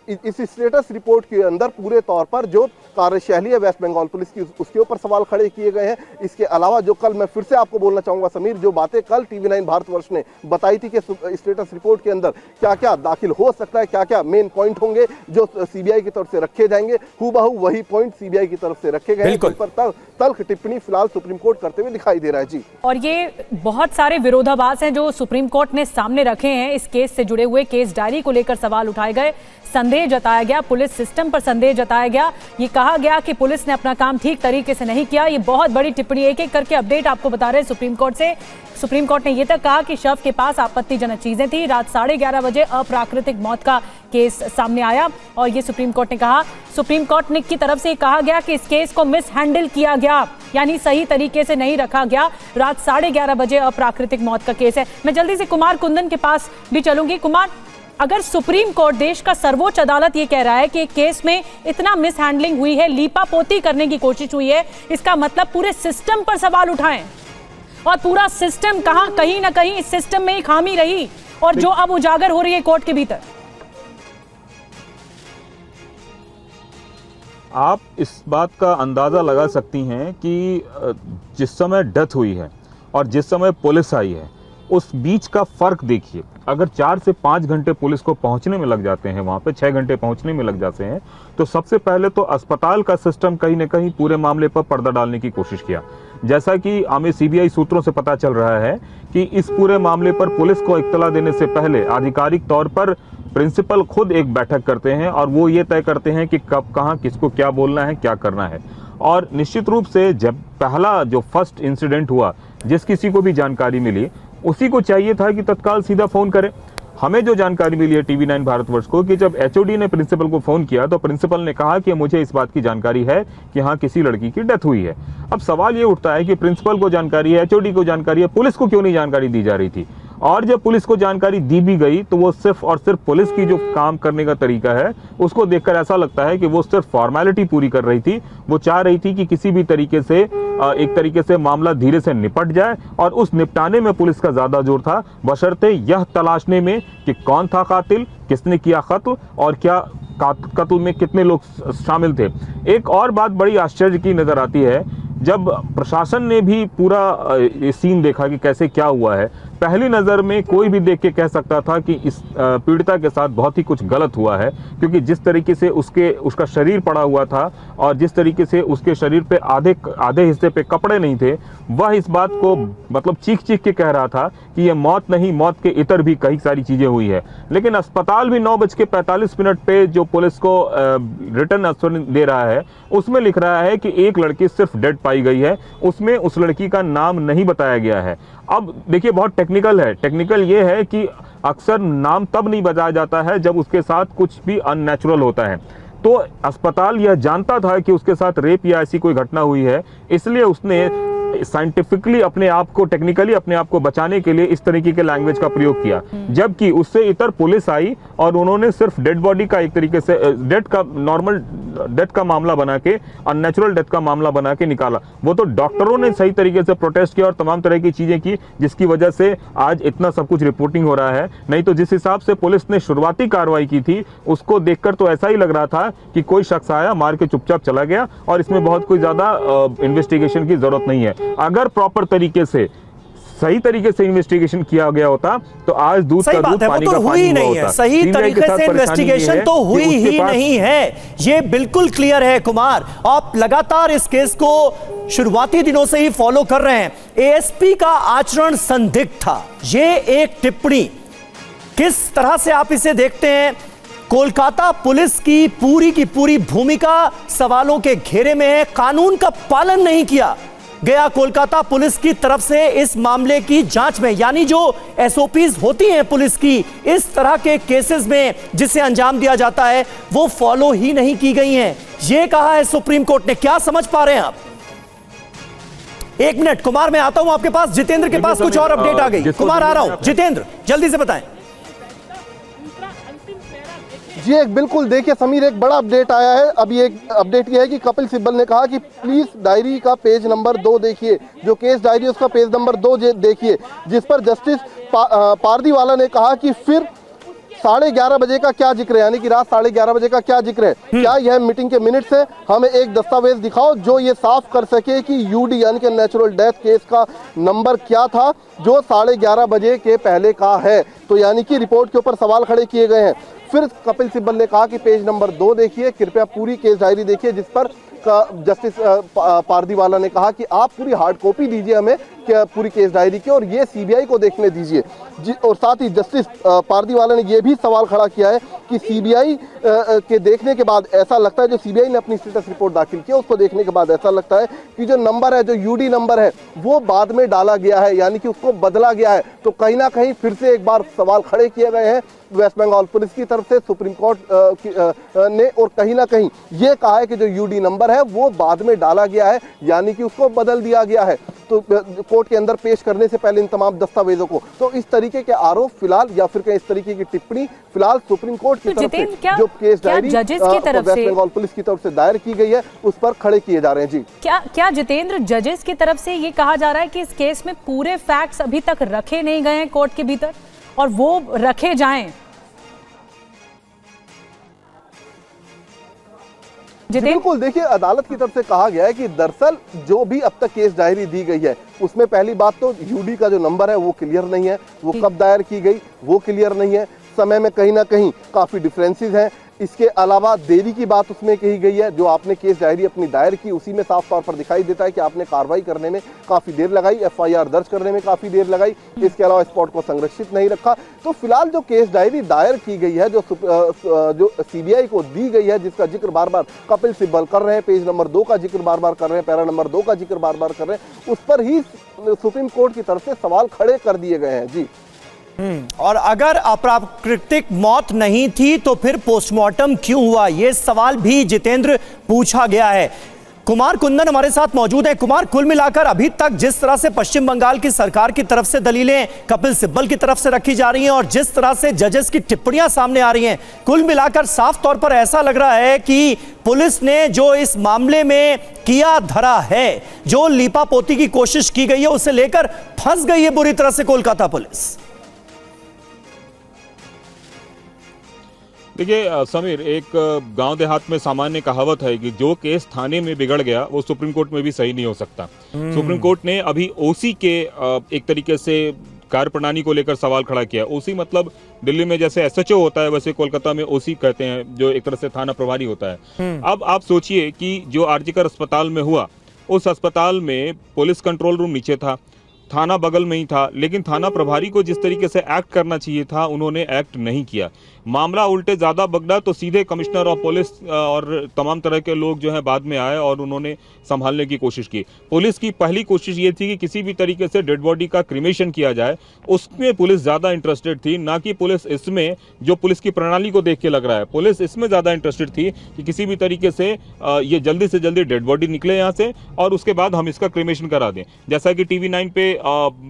इस स्टेटस रिपोर्ट के अंदर पूरे तौर पर जो कार्यशैली है वेस्ट बंगाल पुलिस की, उसके ऊपर सवाल खड़े किए गए हैं। इसके अलावा जो कल, मैं फिर से आपको बोलना चाहूंगा समीर, जो बातें कल टीवी9 भारतवर्ष ने बताई थी कि स्टेटस रिपोर्ट के अंदर क्या क्या दाखिल हो सकता है, क्या क्या मेन पॉइंट होंगे जो सीबीआई की तरफ से रखे जाएंगे, हूबहू वही पॉइंट सीबीआई की तरफ से रखे गए, पर तल्ख टिप्पणी फिलहाल सुप्रीम कोर्ट करते हुए दिखाई दे रहा है। जी, और ये बहुत सारे विरोधाभास हैं जो सुप्रीम कोर्ट ने सामने रखे हैं। इस केस से जुड़े हुए केस डायरी को लेकर सवाल उठाए गए, संदेह जताया गया, पुलिस सिस्टम पर संदेह जताया गया, ये कहा गया कि पुलिस ने अपना काम ठीक तरीके से नहीं किया। ये बहुत बड़ी टिप्पणी, एक एक करके अपडेट आपको बता रहे हैं सुप्रीम कोर्ट से। सुप्रीम कोर्ट ने यह तक कहा कि शव के पास आपत्तिजनक चीजें थी। रात 11:30 बजे अप्राकृतिक मौत का केस सामने आया और ये सुप्रीम कोर्ट ने कहा, सुप्रीम कोर्ट ने की तरफ से कहा गया कि इस केस को मिस हैंडल किया गया, यानी सही तरीके से नहीं रखा गया। रात 11:30 बजे अप्राकृतिक मौत का केस है। मैं जल्दी से कुमार कुंदन के पास भी चलूंगी। कुमार, अगर सुप्रीम कोर्ट, देश का सर्वोच्च अदालत, ये कह रहा है कि एक केस में इतना मिस हैंडलिंग हुई है, लीपापोती करने की कोशिश हुई है, इसका मतलब पूरे सिस्टम पर सवाल उठाएं और पूरा सिस्टम कहीं ना कहीं इस सिस्टम में ही खामी रही और जो अब उजागर हो रही है कोर्ट के भीतर। आप इस बात का अंदाजा लगा सकती हैं कि जिस समय डेथ हुई है और जिस समय पुलिस आई है उस बीच का फर्क देखिए। अगर 4 से 5 घंटे पुलिस को पहुंचने में लग जाते हैं, वहां पे 6 घंटे पहुंचने में लग जाते हैं, तो सबसे पहले तो अस्पताल का सिस्टम कहीं ना कहीं पूरे मामले पर पर्दा डालने की कोशिश किया। जैसा कि हमें सीबीआई सूत्रों से पता चल रहा है कि इस पूरे मामले पर पुलिस को इत्तला देने से पहले आधिकारिक तौर पर प्रिंसिपल खुद एक बैठक करते हैं और वो ये तय करते हैं कि कब, कहां, किसको क्या बोलना है, क्या करना है। और निश्चित रूप से जब पहला जो फर्स्ट इंसिडेंट हुआ, जिस किसी को भी जानकारी मिली, उसी को चाहिए था कि तत्काल सीधा फोन करे। हमें जो जानकारी मिली है टीवी9 भारतवर्ष को कि जब एचओडी ने प्रिंसिपल को फोन किया तो प्रिंसिपल ने कहा कि मुझे इस बात की जानकारी है कि हाँ, किसी लड़की की डेथ हुई है। अब सवाल ये उठता है कि प्रिंसिपल को जानकारी है, एचओडी को जानकारी है, पुलिस को क्यों नहीं जानकारी दी जा रही थी? और जब पुलिस को जानकारी दी भी गई तो वो सिर्फ और सिर्फ पुलिस की जो काम करने का तरीका है उसको देखकर ऐसा लगता है कि वो सिर्फ फॉर्मेलिटी पूरी कर रही थी। वो चाह रही थी कि किसी भी तरीके से एक तरीके से मामला धीरे से निपट जाए और उस निपटाने में पुलिस का ज्यादा जोर था, बशर्ते यह तलाशने में कि कौन था कातिल, किसने किया कत्ल और क्या कत्ल में कितने लोग शामिल थे। एक और बात बड़ी आश्चर्य की नजर आती है, जब प्रशासन ने भी पूरा सीन देखा कि कैसे क्या हुआ है, पहली नज़र में कोई भी देख के कह सकता था कि इस पीड़िता के साथ बहुत ही कुछ गलत हुआ है, क्योंकि जिस तरीके से उसका शरीर पड़ा हुआ था और जिस तरीके से उसके शरीर पे आधे हिस्से पे कपड़े नहीं थे, वह इस बात को मतलब चीख चीख के कह रहा था कि ये मौत नहीं, मौत के इतर भी कई सारी चीज़ें हुई है। लेकिन अस्पताल भी 9:45 पे जो पुलिस को रिटर्न आश्वासन दे रहा है उसमें लिख रहा है कि एक लड़की सिर्फ डेड पाई गई है, उसमें उस लड़की का नाम नहीं बताया गया है। अब देखिए, बहुत टेक्निकल है। टेक्निकल ये है कि अक्सर नाम तब नहीं बताया जाता है जब उसके साथ कुछ भी अननेचुरल होता है। तो अस्पताल यह जानता था कि उसके साथ रेप या ऐसी कोई घटना हुई है, इसलिए उसने साइंटिफिकली अपने आप को, टेक्निकली अपने आप को बचाने के लिए इस तरीके के लैंग्वेज का प्रयोग किया। जबकि उससे इतर पुलिस आई और उन्होंने सिर्फ डेड बॉडी का, एक तरीके से डेथ का, नॉर्मल डेथ का मामला बना के, अननेचुरल डेथ का मामला बना के निकाला। वो तो डॉक्टरों ने सही तरीके से प्रोटेस्ट किया और तमाम तरह की चीजें की, जिसकी वजह से आज इतना सब कुछ रिपोर्टिंग हो रहा है। नहीं तो जिस हिसाब से पुलिस ने शुरुआती कार्रवाई की थी, उसको देखकर तो ऐसा ही लग रहा था कि कोई शख्स आया, मार के चुपचाप चला गया और इसमें बहुत कोई ज्यादा इन्वेस्टिगेशन की जरूरत नहीं है। अगर प्रॉपर तरीके से, सही तरीके से इन्वेस्टिगेशन किया गया होता तो आज दूध का दूध, पानी का पानी हुआ होता। सही तरीके से इन्वेस्टिगेशन तो हुई ही नहीं है, ये बिल्कुल क्लियर है। कुमार, आप लगातार इस केस को शुरुआती दिनों से ही फॉलो कर रहे हैं। एएसपी का आचरण संदिग्ध था, ये एक टिप्पणी, किस तरह से आप इसे देखते हैं? कोलकाता पुलिस की पूरी भूमिका सवालों के घेरे में है, कानून का पालन नहीं किया गया कोलकाता पुलिस की तरफ से इस मामले की जांच में, यानी जो एसओपीज होती हैं पुलिस की इस तरह के केसेस में जिसे अंजाम दिया जाता है, वो फॉलो ही नहीं की गई हैं। ये कहा है सुप्रीम कोर्ट ने। क्या समझ पा रहे हैं आप? एक मिनट कुमार, मैं आता हूं आपके पास। जितेंद्र के पास कुछ और अपडेट आ गई। कुमार आ रहा हूं। जितेंद्र जल्दी से बताएं। जी एक बिल्कुल, देखिए समीर, एक बड़ा अपडेट आया है। अभी एक अपडेट यह है कि कपिल सिब्बल ने कहा कि प्लीज डायरी का पेज नंबर 2 देखिए, जो केस डायरी उसका पेज नंबर 2 देखिए, जिस पर जस्टिस पारदीवाला ने कहा कि फिर 11:30 बजे का क्या जिक्र है, यानी कि रात 11:30 बजे का क्या जिक्र है? क्या यह मीटिंग के मिनट्स है? हमें एक दस्तावेज दिखाओ जो ये साफ कर सके कि यूडी यानी कि नेचुरल डेथ केस का नंबर क्या था जो 11:30 बजे के पहले का है। तो यानी कि रिपोर्ट के ऊपर सवाल खड़े किए गए हैं। फिर कपिल सिब्बल ने कहा कि पेज नंबर 2 देखिए, कृपया पूरी केस डायरी देखिए, जिस पर जस्टिस पारदीवाला ने कहा कि आप पूरी हार्ड कॉपी दीजिए हमें पूरी केस डायरी की और ये सीबीआई को देखने दीजिए। और साथ ही जस्टिस पारदीवाला ने यह भी सवाल खड़ा किया है कि सीबीआई के देखने के बाद ऐसा लगता है, जो सीबीआई ने अपनी स्टेटस रिपोर्ट दाखिल किया उसको देखने के बाद ऐसा लगता है कि जो नंबर है, जो यूडी नंबर है, वो बाद में डाला गया है, यानी कि उसको बदला गया है। तो कहीं ना कहीं फिर से एक बार सवाल खड़े किए गए हैं वेस्ट बंगाल पुलिस की तरफ से, सुप्रीम कोर्ट ने, और कहीं ना कहीं ये कहा है कि जो यूडी नंबर है वो बाद में डाला गया है, यानी कि उसको बदल दिया गया है। तो कोर्ट के अंदर पेश करने से पहले इन तमाम दस्तावेजों को, तो इस तरीके के आरोप फिलहाल या फिर इस तरीके की टिप्पणी फिलहाल सुप्रीम कोर्ट की तरफ से जो case diary West Bengal police की तरफ से दायर की गई है उस पर खड़े किए जा रहे हैं। जी क्या जितेंद्र, जजेस की तरफ से ये कहा जा रहा है कि इस केस में पूरे फैक्ट्स अभी तक रखे नहीं गए हैं कोर्ट के भीतर और वो रखे जाएं? बिल्कुल, देखिए अदालत की तरफ से कहा गया है कि दरअसल जो भी अब तक केस डायरी दी गई है उसमें पहली बात तो यूडी का जो नंबर है वो क्लियर नहीं है, वो कब दायर की गई वो क्लियर नहीं है, समय में कहीं ना कहीं काफी डिफरेंसेस हैं। इसके अलावा देरी की बात उसमें कही गई है, जो आपने केस डायरी अपनी दायर की उसी में साफ तौर पर दिखाई देता है कि आपने कार्रवाई करने में काफी देर लगाई, एफआईआर दर्ज करने में काफी देर लगाई, इसके अलावा स्पॉट को संरक्षित नहीं रखा। तो फिलहाल जो केस डायरी दायर की गई है, जो सीबीआई को दी गई है, जिसका जिक्र बार बार कपिल सिब्बल कर रहे हैं, पेज नंबर 2 का जिक्र बार बार कर रहे हैं, पैरा नंबर 2 का जिक्र बार बार कर रहे हैं, उस पर ही सुप्रीम कोर्ट की तरफ से सवाल खड़े कर दिए गए हैं। जी और अगर अप्राकृतिक मौत नहीं थी तो फिर पोस्टमार्टम क्यों हुआ, यह सवाल भी जितेंद्र पूछा गया है। कुमार कुंदन हमारे साथ मौजूद हैं। कुमार, कुल मिलाकर अभी तक जिस तरह से पश्चिम बंगाल की सरकार की तरफ से दलीलें कपिल सिब्बल की तरफ से रखी जा रही हैं और जिस तरह से जजेस की टिप्पणियां सामने आ रही हैं, कुल मिलाकर साफ तौर पर ऐसा लग रहा है कि पुलिस ने जो इस मामले में किया धरा है, जो लीपापोती की कोशिश की गई है, उसे लेकर फंस गई है बुरी तरह से कोलकाता पुलिस। देखिए समीर, एक गांव देहात में सामान्य कहावत है कि जो केस थाने में बिगड़ गया वो सुप्रीम कोर्ट में भी सही नहीं हो सकता। सुप्रीम कोर्ट ने अभी ओसी के एक तरीके से कार्यप्रणाली को लेकर सवाल खड़ा किया। ओसी मतलब दिल्ली में जैसे एसएचओ होता है वैसे कोलकाता में ओसी कहते हैं, जो एक तरह से थाना प्रभारी होता है। अब आप सोचिए कि जो आरजीकर अस्पताल में हुआ, उस अस्पताल में पुलिस कंट्रोल रूम नीचे था, थाना बगल में ही था, लेकिन थाना प्रभारी को जिस तरीके से एक्ट करना चाहिए था उन्होंने एक्ट नहीं किया। मामला उल्टे ज्यादा बगड़ा तो सीधे कमिश्नर ऑफ पुलिस और तमाम तरह के लोग जो है बाद में आए और उन्होंने संभालने की कोशिश की। पुलिस की पहली कोशिश ये थी कि किसी भी तरीके से डेड बॉडी का क्रिमेशन किया जाए, उसमें पुलिस ज्यादा इंटरेस्टेड थी, ना कि पुलिस इसमें जो पुलिस की प्रणाली को देख के लग रहा है। पुलिस इसमें ज्यादा इंटरेस्टेड थी कि किसी भी तरीके से ये जल्दी से जल्दी डेड बॉडी निकले यहाँ से और उसके बाद हम इसका क्रिमेशन करा दें। जैसा कि TV9 पे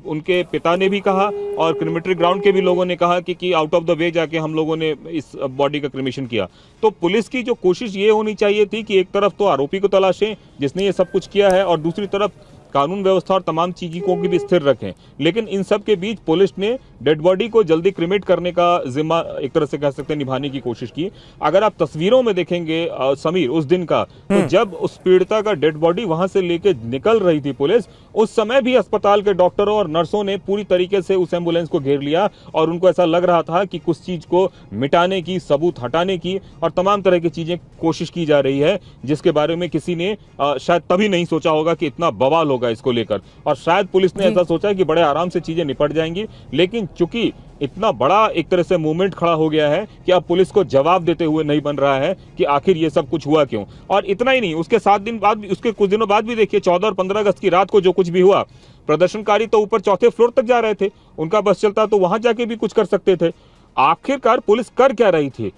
उनके पिता ने भी कहा और क्रिमेटरी ग्राउंड के भी लोगों ने कहा कि आउट ऑफ द वे जाके हम लोगों ने इस बॉडी का क्रिमेशन किया। तो पुलिस की जो कोशिश ये होनी चाहिए थी कि एक तरफ तो आरोपी को तलाशें जिसने ये सब कुछ किया है और दूसरी तरफ कानून व्यवस्था और तमाम चीजों को भी स्थिर रखें। लेकिन इन सब के बीच पुलिस ने डेड बॉडी को जल्दी क्रिमेट करने का जिम्मा एक तरह से कह सकते हैं निभाने की कोशिश की। अगर आप तस्वीरों में देखेंगे समीर उस दिन का, तो जब उस पीड़िता का डेड बॉडी वहां से लेके निकल रही थी पुलिस, उस समय भी अस्पताल के डॉक्टरों और नर्सों ने पूरी तरीके से उस एम्बुलेंस को घेर लिया और उनको ऐसा लग रहा था कि कुछ चीज को मिटाने की, सबूत हटाने की और तमाम तरह की चीजें कोशिश की जा रही है, जिसके बारे में किसी ने शायद तभी नहीं सोचा होगा कि इतना बवाल होगा इसको लेकर। और शायद पुलिस ने ऐसा सोचा कि बड़े आराम से चीजें निपट जाएंगी, लेकिन चूंकि इतना बड़ा एक तरह से मूवमेंट खड़ा हो गया है कि अब पुलिस को जवाब देते हुए नहीं बन रहा है कि आखिर ये सब कुछ हुआ क्यों। और इतना ही नहीं, उसके 7 दिन बाद, उसके कुछ दिनों बाद भी देखिए 14 और 15 अगस्त की रात को जो कुछ भी हुआ, प्रदर्शनकारी तो ऊपर 4थे फ्लोर तक जा रहे थे, उनका बस चलता तो वहां जाके भी कुछ कर सकते थे। आखिरकार पुलिस कर क्या रही थी?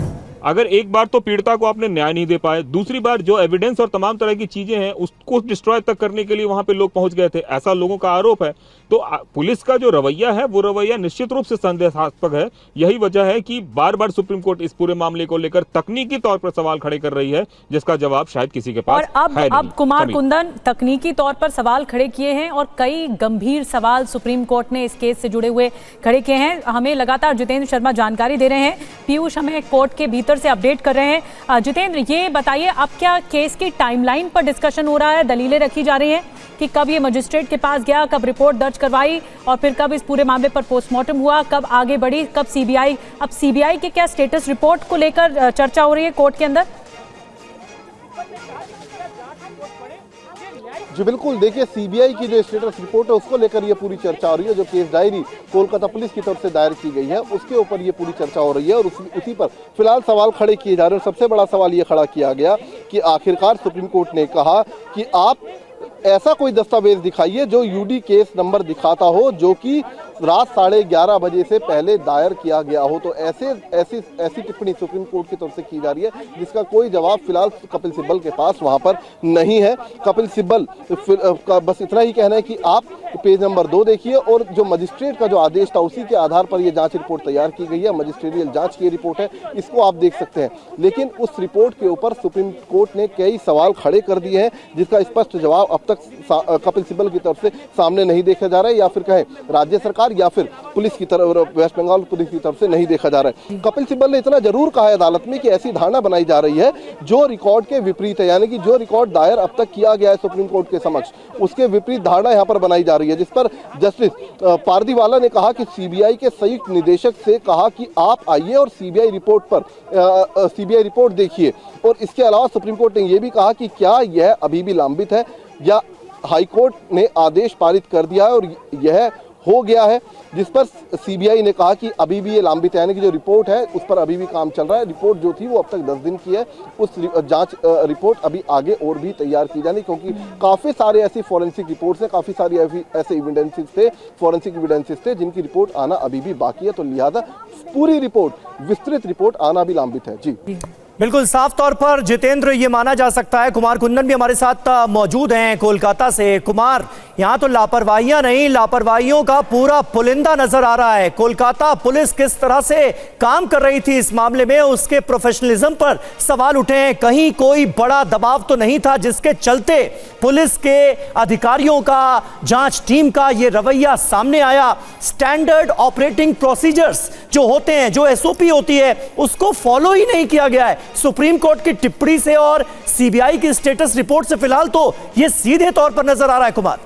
अगर एक बार तो पीड़िता को आपने न्याय नहीं दे पाए, दूसरी बार जो एविडेंस और तमाम तरह की चीजें हैं उसको डिस्ट्रॉय तक करने के लिए वहां पे लोग पहुंच गए थे, ऐसा लोगों का आरोप है। तो पुलिस का जो रवैया है वो रवैया निश्चित रूप से संदेहास्पद है। यही वजह है कि बार बार सुप्रीम कोर्ट इस पूरे मामले को लेकर तकनीकी तौर पर सवाल खड़े कर रही है, जिसका जवाब शायद किसी के पास और है नहीं। अब कुमार कुंदन तकनीकी तौर पर सवाल खड़े किए हैं और कई गंभीर सवाल सुप्रीम कोर्ट ने इस केस से जुड़े हुए खड़े किए हैं। हमें लगातार जितेंद्र शर्मा जानकारी दे रहे हैं, पीयूष हमें कोर्ट के भीतर से अपडेट कर रहे हैं। जितेंद्र, ये बताइए अब क्या केस की टाइमलाइन पर डिस्कशन हो रहा है, दलीलें रखी जा रही हैं कि कब ये मजिस्ट्रेट के पास गया, कब रिपोर्ट दर्ज करवाई और फिर कब इस पूरे मामले पर पोस्टमार्टम हुआ, कब आगे बढ़ी, कब सीबीआई, अब सीबीआई के क्या स्टेटस रिपोर्ट को लेकर चर्चा हो रही है कोर्ट के अंदर? जी बिल्कुल, देखिए सीबीआई की जो स्टेटस रिपोर्ट है उसको लेकर ये पूरी चर्चा हो रही है। जो केस डायरी कोलकाता पुलिस की तरफ से दायर की गई है उसके ऊपर ये पूरी चर्चा हो रही है और उसी पर फिलहाल सवाल खड़े किए जा रहे हैं। सबसे बड़ा सवाल ये खड़ा किया गया कि आखिरकार सुप्रीम कोर्ट ने कहा कि आप ऐसा कोई दस्तावेज दिखाइए जो यूडी केस नंबर दिखाता हो जो कि रात 11:30 बजे से पहले दायर किया गया हो। तो ऐसी टिप्पणी सुप्रीम कोर्ट की तरफ से की जा रही है जिसका कोई जवाब फिलहाल कपिल सिब्बल के पास वहां पर नहीं है। कपिल सिब्बल का बस इतना ही कहना है कि आप पेज नंबर 2 देखिए और जो मजिस्ट्रेट का जो आदेश था उसी के आधार पर यह जांच रिपोर्ट तैयार की गई है। मजिस्ट्रियल जांच की रिपोर्ट है, इसको आप देख सकते हैं। लेकिन उस रिपोर्ट के ऊपर सुप्रीम कोर्ट ने कई सवाल खड़े कर दिए हैं जिसका स्पष्ट जवाब अब तक कपिल सिब्बल की तरफ से सामने नहीं देखा जा रहा है, या फिर कहें राज्य सरकार या फिर पुलिस की तरफ, वेस्ट बंगाल पुलिस की तरफ से नहीं देखा जा रहा है। कपिल सिब्बल ने इतना जरूर कहा है अदालत में कि ऐसी धारणा बनाई जा रही है जो रिकॉर्ड के विपरीत है, यानी कि जो रिकॉर्ड दायर अब तक किया गया है सुप्रीम कोर्ट के समक्ष उसके विपरीत धारणा यहां पर बनाई जा रही है। जिस पर जस्टिस पारदीवाला ने कहा कि सीबीआई के संयुक्त निदेशक से कहा कि आप आइए और सीबीआई रिपोर्ट देखिए। और इसके अलावा सुप्रीम कोर्ट ने यह भी कहा कि क्या यह अभी भी लंबित है या हाईकोर्ट ने आदेश पारित कर दिया है और यह हो गया है, जिस पर सीबीआई ने कहा कि अभी भी ये लंबित है, यानी कि जो रिपोर्ट है उस पर अभी भी काम चल रहा है। रिपोर्ट जो थी वो अब तक 10 दिन की है, उस जांच रिपोर्ट अभी आगे और भी तैयार की जानी, क्योंकि काफ़ी सारे ऐसी फॉरेंसिक रिपोर्ट्स हैं, काफ़ी सारी ऐसे एविडेंसेस थे, फॉरेंसिक एविडेंसेस थे जिनकी रिपोर्ट आना अभी भी बाकी है। तो लिहाजा पूरी रिपोर्ट, विस्तृत रिपोर्ट आना भी लंबित है। जी बिल्कुल साफ तौर पर जितेंद्र ये माना जा सकता है। कुमार कुंदन भी हमारे साथ मौजूद हैं कोलकाता से। कुमार, यहाँ तो लापरवाहियां नहीं, लापरवाहियों का पूरा पुलिंदा नजर आ रहा है। कोलकाता पुलिस किस तरह से काम कर रही थी इस मामले में, उसके प्रोफेशनलिज्म पर सवाल उठे हैं। कहीं कोई बड़ा दबाव तो नहीं था जिसके चलते पुलिस के अधिकारियों का, जांच टीम का ये रवैया सामने आया। स्टैंडर्ड ऑपरेटिंग प्रोसीजर्स जो होते हैं, जो एसओपी होती है, उसको फॉलो ही नहीं किया गया है। सुप्रीम कोर्ट की टिप्पणी से और सीबीआई की स्टेटस रिपोर्ट से फिलहाल तो यह सीधे तौर पर नजर आ रहा है। कुमार,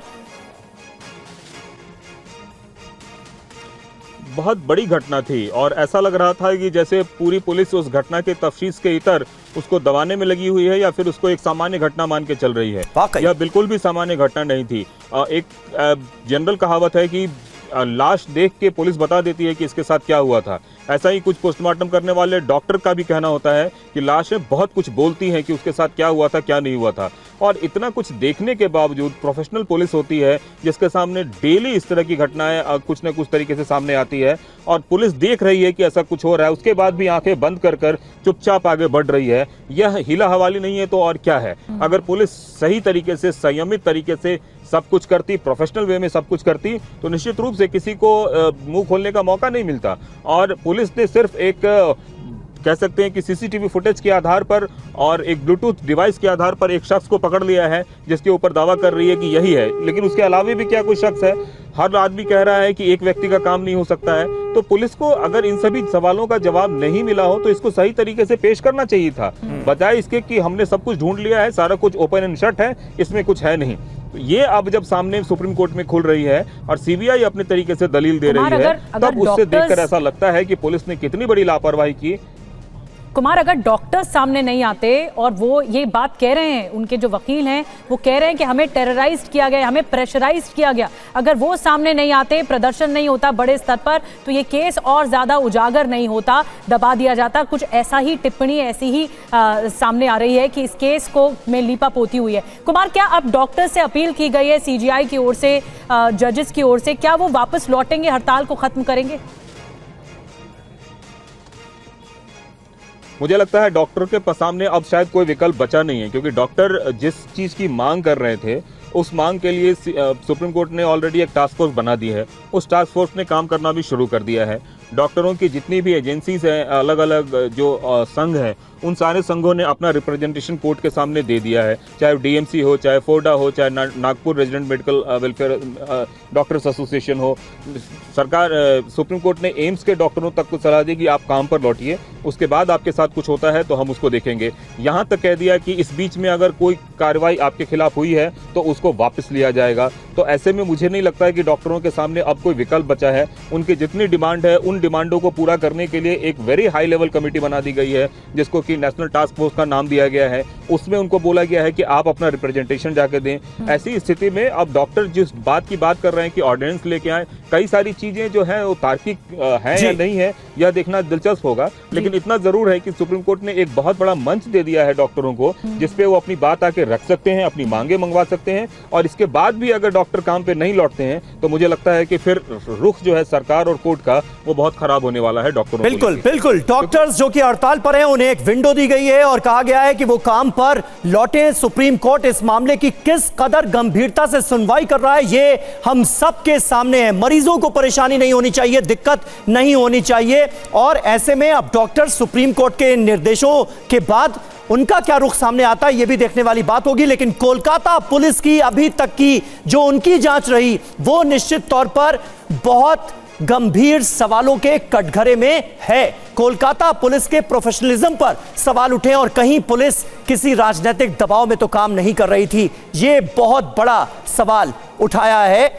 बहुत बड़ी घटना थी और ऐसा लग रहा था कि जैसे पूरी पुलिस उस घटना के तफ्तीश के इतर उसको दबाने में लगी हुई है या फिर उसको एक सामान्य घटना मान के चल रही है। यह बिल्कुल भी सामान्य घटना नहीं थी। एक जनरल कहावत है कि लाश देख के पुलिस बता देती है कि इसके साथ क्या हुआ था। ऐसा ही कुछ पोस्टमार्टम करने वाले डॉक्टर का भी कहना होता है कि लाशें बहुत कुछ बोलती हैं कि उसके साथ क्या हुआ था, क्या नहीं हुआ था। और इतना कुछ देखने के बावजूद प्रोफेशनल पुलिस होती है जिसके सामने डेली इस तरह की घटनाएं कुछ न कुछ तरीके से सामने आती है, और पुलिस देख रही है कि ऐसा कुछ हो रहा है, उसके बाद भी आंखें बंद कर कर चुपचाप आगे बढ़ रही है। यह हिला हवाली नहीं है तो और क्या है। अगर पुलिस सही तरीके से, संयमित तरीके से सब कुछ करती, प्रोफेशनल वे में सब कुछ करती, तो निश्चित रूप से किसी को मुंह खोलने का मौका नहीं मिलता। और पुलिस ने सिर्फ एक कह सकते हैं कि सीसीटीवी फुटेज के आधार पर और एक ब्लूटूथ डिवाइस के आधार पर एक शख्स को पकड़ लिया है जिसके ऊपर दावा कर रही है कि यही है, लेकिन उसके अलावा भी क्या कोई शख्स है? हर आदमी कह रहा है कि एक व्यक्ति का काम नहीं हो सकता है। तो पुलिस को अगर इन सभी सवालों का जवाब नहीं मिला हो तो इसको सही तरीके से पेश करना चाहिए था, बजाय इसके कि हमने सब कुछ ढूंढ लिया है, सारा कुछ ओपन एंड शट है, इसमें कुछ है नहीं। ये अब जब सामने सुप्रीम कोर्ट में खुल रही है और सीबीआई अपने तरीके से दलील दे रही है, तब उससे देखकर ऐसा लगता है कि पुलिस ने कितनी बड़ी लापरवाही की। कुमार, अगर डॉक्टर्स सामने नहीं आते और वो ये बात कह रहे हैं, उनके जो वकील हैं वो कह रहे हैं कि हमें टेरराइज्ड किया गया, हमें प्रेशराइज्ड किया गया, अगर वो सामने नहीं आते, प्रदर्शन नहीं होता बड़े स्तर पर, तो ये केस और ज्यादा उजागर नहीं होता, दबा दिया जाता। कुछ ऐसा ही टिप्पणी ऐसी ही सामने आ रही है कि इस केस को में लीपापोती हुई है। कुमार, क्या अब डॉक्टर्स से अपील की गई है सीजीआई की ओर से, जजेस की ओर से, क्या वो वापस लौटेंगे, हड़ताल को खत्म करेंगे? मुझे लगता है डॉक्टर के सामने अब शायद कोई विकल्प बचा नहीं है, क्योंकि डॉक्टर जिस चीज़ की मांग कर रहे थे उस मांग के लिए सुप्रीम कोर्ट ने ऑलरेडी एक टास्क फोर्स बना दी है। उस टास्क फोर्स ने काम करना भी शुरू कर दिया है। डॉक्टरों की जितनी भी एजेंसीज हैं, अलग अलग जो संघ हैं, उन सारे संघों ने अपना रिप्रेजेंटेशन कोर्ट के सामने दे दिया है, चाहे डीएमसी हो, चाहे फोडा हो, चाहे Nagpur resident medical welfare doctors association हो। सरकार सुप्रीम कोर्ट ने एम्स के डॉक्टरों तक को सलाह दी कि आप काम पर लौटिए, उसके बाद आपके साथ कुछ होता है तो हम उसको देखेंगे। यहाँ तक कह दिया कि इस बीच में अगर कोई कार्रवाई आपके खिलाफ हुई है तो उसको वापस लिया जाएगा। तो ऐसे में मुझे नहीं लगता है कि डॉक्टरों के सामने अब कोई विकल्प बचा है। उनकी जितनी डिमांड है, उन डिमांडों को पूरा करने के लिए एक वेरी हाई लेवल कमेटी बना दी गई है, जिसको कि नेशनल टास्क फोर्स का नाम दिया गया है। उसमें उनको बोला गया है कि आप अपना रिप्रेजेंटेशन जाके दें। ऐसी स्थिति में अब डॉक्टर जिस बात की बात कर रहे हैं कि ऑर्डिनेंस लेके आए, कई सारी चीजें जो है वो तार्किक है या नहीं है, यह देखना दिलचस्प होगा। लेकिन इतना जरूर है कि सुप्रीम कोर्ट ने एक बहुत बड़ा मंच दे दिया है डॉक्टरों को, जिसपे वो अपनी बात आके रख सकते हैं, अपनी मांगे मंगवा सकते हैं। और इसके बाद भी अगर डॉक्टर काम पे नहीं लौटते हैं तो मुझे लगता है कि फिर रुख जो है सरकार और कोर्ट का वो बहुत खराब होने वाला है डॉक्टरों को। बिल्कुल बिल्कुल। डॉक्टर्स जो कि हड़ताल पर हैं, उन्हें एक विंडो दी गई है और कहा गया है कि वो काम पर लौटे। सुप्रीम कोर्ट इस मामले की किस कदर गंभीरता से सुनवाई कर रहा है ये हम सबके सामने है। मरीजों को परेशानी नहीं होनी चाहिए, दिक्कत नहीं होनी चाहिए। और ऐसे में अब डॉक्टर सुप्रीम कोर्ट के निर्देशों के बाद उनका क्या रुख सामने आता है ये भी देखने वाली बात होगी। लेकिन कोलकाता पुलिस की अभी तक की जो उनकी जांच रही वो निश्चित तौर पर बहुत गंभीर सवालों के कटघरे में है। कोलकाता पुलिस के प्रोफेशनलिज्म पर सवाल उठे और कहीं पुलिस किसी राजनीतिक दबाव में तो काम नहीं कर रही थी, ये बहुत बड़ा सवाल उठाया है।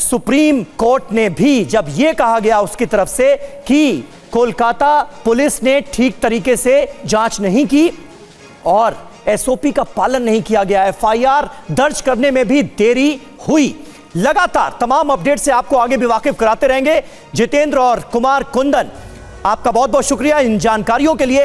सुप्रीम कोर्ट ने भी जब यह कहा गया उसकी तरफ से कि कोलकाता पुलिस ने ठीक तरीके से जांच नहीं की और एसओपी का पालन नहीं किया गया, एफआईआर दर्ज करने में भी देरी हुई। लगातार तमाम अपडेट से आपको आगे भी वाकिफ कराते रहेंगे। जितेंद्र और कुमार कुंदन, आपका बहुत बहुत शुक्रिया इन जानकारियों के लिए।